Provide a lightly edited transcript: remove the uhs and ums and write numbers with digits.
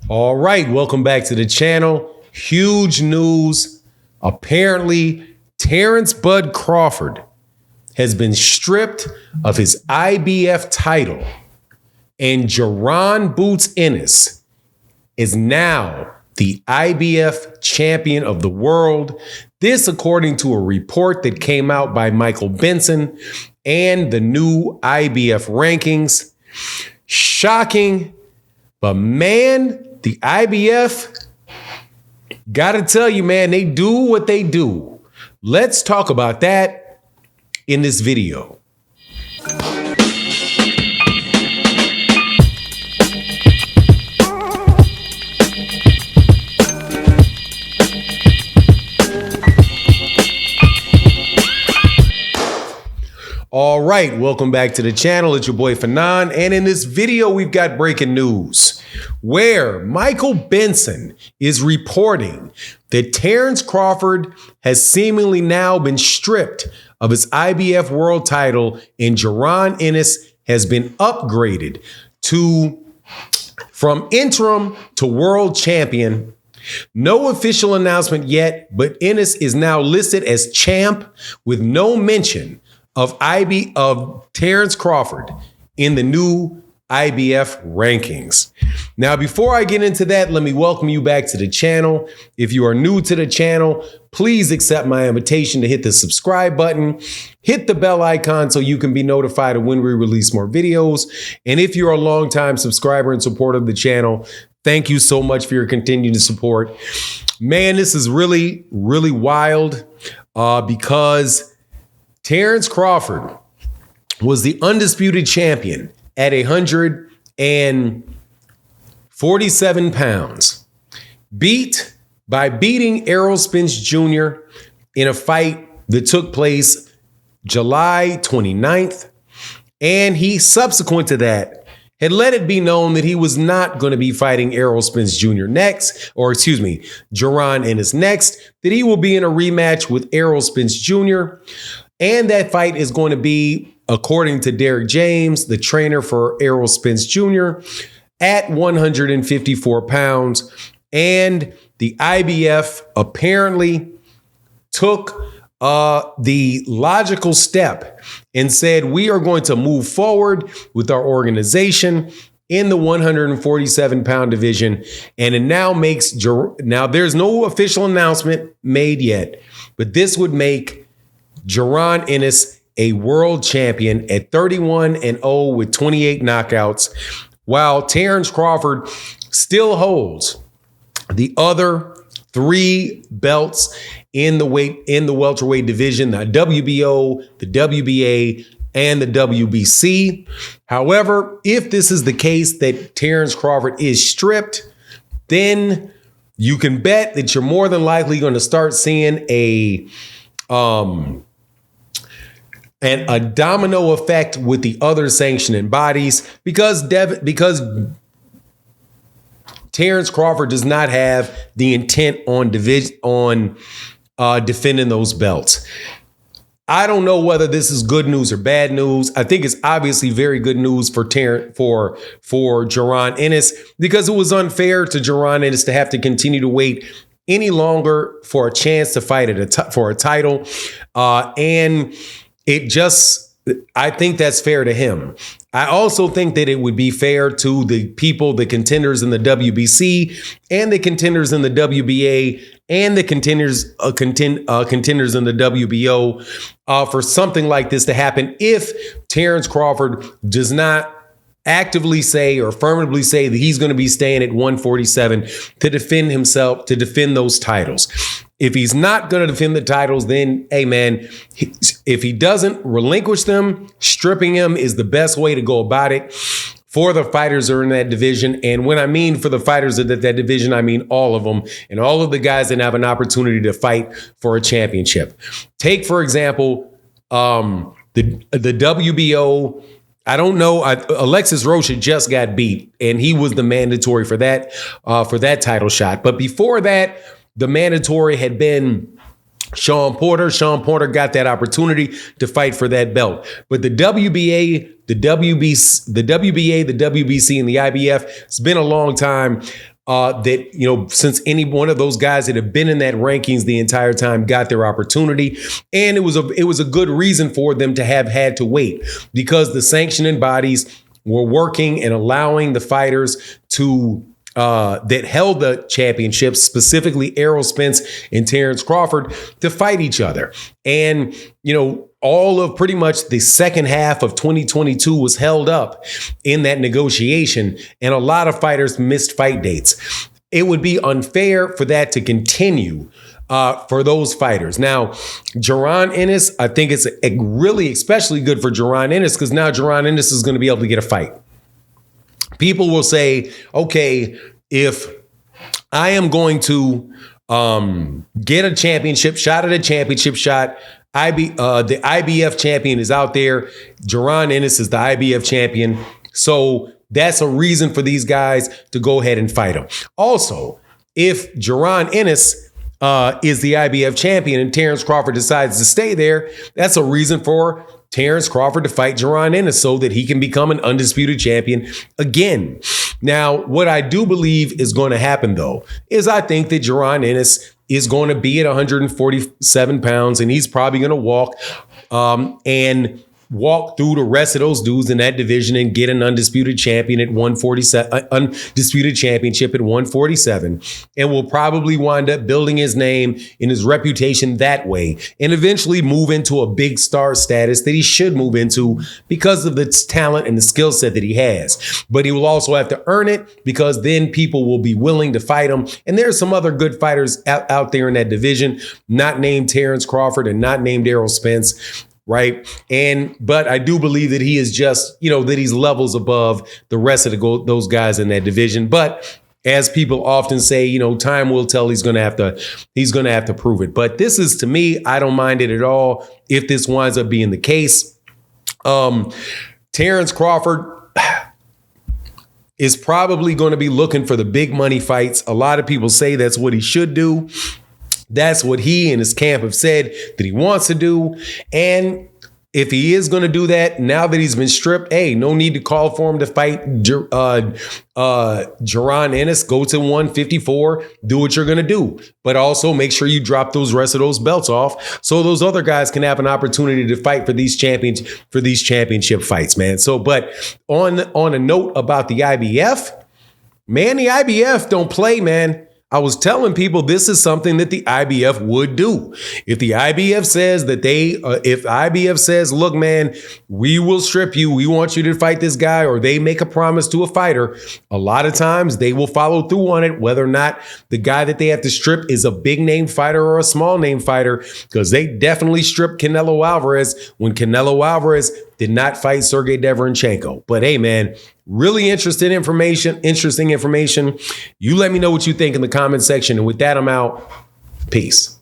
All right, welcome back to the channel. Huge news. Apparently, Terence Bud Crawford has been stripped of his IBF title, and Jaron Boots Ennis is now the IBF champion of the world. This, according to a report that came out by Michael Benson and the new IBF rankings. Shocking, but man, the IBF, gotta tell you, man, they do what they do. Let's talk about that in this video. All right, welcome back to the channel. It's your boy Fanon, and in this video, we've got breaking news where Michael Benson is reporting that Terence Crawford has seemingly now been stripped of his IBF world title, and Jaron Ennis has been upgraded from interim to world champion. No official announcement yet, but Ennis is now listed as champ with no mention of Terence Crawford in the new IBF rankings. Now, before I get into that, let me welcome you back to the channel. If you are new to the channel, please accept my invitation to hit the subscribe button, hit the bell icon so you can be notified of when we release more videos. And if you're a longtime subscriber and supporter of the channel, thank you so much for your continued support. Man, this is really, really wild because Terence Crawford was the undisputed champion at 147 pounds, beating Errol Spence Jr. in a fight that took place July 29th. And he, subsequent to that, had let it be known that he was not going to be fighting Errol Spence Jr. next, Jaron Ennis next, that he will be in a rematch with Errol Spence Jr., and that fight is going to be, according to Derek James, the trainer for Errol Spence Jr., at 154 pounds. And the IBF apparently took the logical step and said, we are going to move forward with our organization in the 147-pound division. And it now now there's no official announcement made yet, but this would make Jaron Ennis a world champion at 31-0 with 28 knockouts, while Terence Crawford still holds the other 3 belts in the welterweight division, the WBO, the WBA, and the WBC. However, if this is the case that Terence Crawford is stripped, then you can bet that you're more than likely going to start seeing a domino effect with the other sanctioning bodies because Terence Crawford does not have the intent on defending those belts. I don't know whether this is good news or bad news. I think it's obviously very good news for Jaron Ennis, because it was unfair to Jaron Ennis to have to continue to wait any longer for a chance to fight for a title, and I think that's fair to him. I also think that it would be fair to the contenders in the WBC and the contenders in the WBA and the contenders in the WBO for something like this to happen if Terence Crawford does not actively say or affirmatively say that he's going to be staying at 147 to defend those titles. If he's not going to defend the titles, then, hey, man, if he doesn't relinquish them, stripping him is the best way to go about it for the fighters that are in that division. And when I mean for the fighters of that division, I mean all of them and all of the guys that have an opportunity to fight for a championship. Take, for example, the WBO. I don't know. Alexis Rocha just got beat, and he was the mandatory for that title shot. But before that, the mandatory had been Sean Porter. Sean Porter got that opportunity to fight for that belt. But the WBA, the WBC, and the IBF, it's been a long time that, since any one of those guys that have been in that rankings the entire time got their opportunity. And it was a good reason for them to have had to wait, because the sanctioning bodies were working and allowing the fighters to that held the championships, specifically Errol Spence and Terence Crawford, to fight each other. And, all of pretty much the second half of 2022 was held up in that negotiation, and a lot of fighters missed fight dates. It would be unfair for that to continue for those fighters. Now, Jaron Ennis, I think it's really especially good for Jaron Ennis, because now Jaron Ennis is going to be able to get a fight. People will say, okay, if I am going to get a championship shot at a championship shot, the IBF champion is out there. Jaron Ennis is the IBF champion. So that's a reason for these guys to go ahead and fight him. Also, if Jaron Ennis is the IBF champion and Terence Crawford decides to stay there, that's a reason for Terence Crawford to fight Jaron Ennis so that he can become an undisputed champion again. Now, what I do believe is going to happen, though, is I think that Jaron Ennis is going to be at 147 pounds, and he's probably going to walk through the rest of those dudes in that division and get an undisputed champion at 147, undisputed championship at 147, and will probably wind up building his name and his reputation that way, and eventually move into a big star status that he should move into because of the talent and the skill set that he has. But he will also have to earn it, because then people will be willing to fight him. And there's some other good fighters out there in that division, not named Terence Crawford and not named Errol Spence. Right. But I do believe that he is just, that he's levels above the rest of those guys in that division. But as people often say, time will tell. He's going to have to prove it. But this is, to me, I don't mind it at all if this winds up being the case. Terence Crawford is probably going to be looking for the big money fights. A lot of people say that's what he should do. That's what he and his camp have said that he wants to do. And if he is going to do that, now that he's been stripped, hey, no need to call for him to fight Jaron Ennis. Go to 154, do what you're going to do. But also make sure you drop those rest of those belts off so those other guys can have an opportunity to fight for these championship fights, man. So, but on a note about the IBF, man, the IBF don't play, man. I was telling people this is something that the IBF would do. If the IBF says if IBF says, look, man, we will strip you, we want you to fight this guy, or they make a promise to a fighter, a lot of times they will follow through on it, whether or not the guy that they have to strip is a big name fighter or a small name fighter, because they definitely stripped Canelo Alvarez when Canelo Alvarez did not fight Sergey Deverenchenko. But hey, man, really interesting information. You let me know what you think in the comment section. And with that, I'm out. Peace.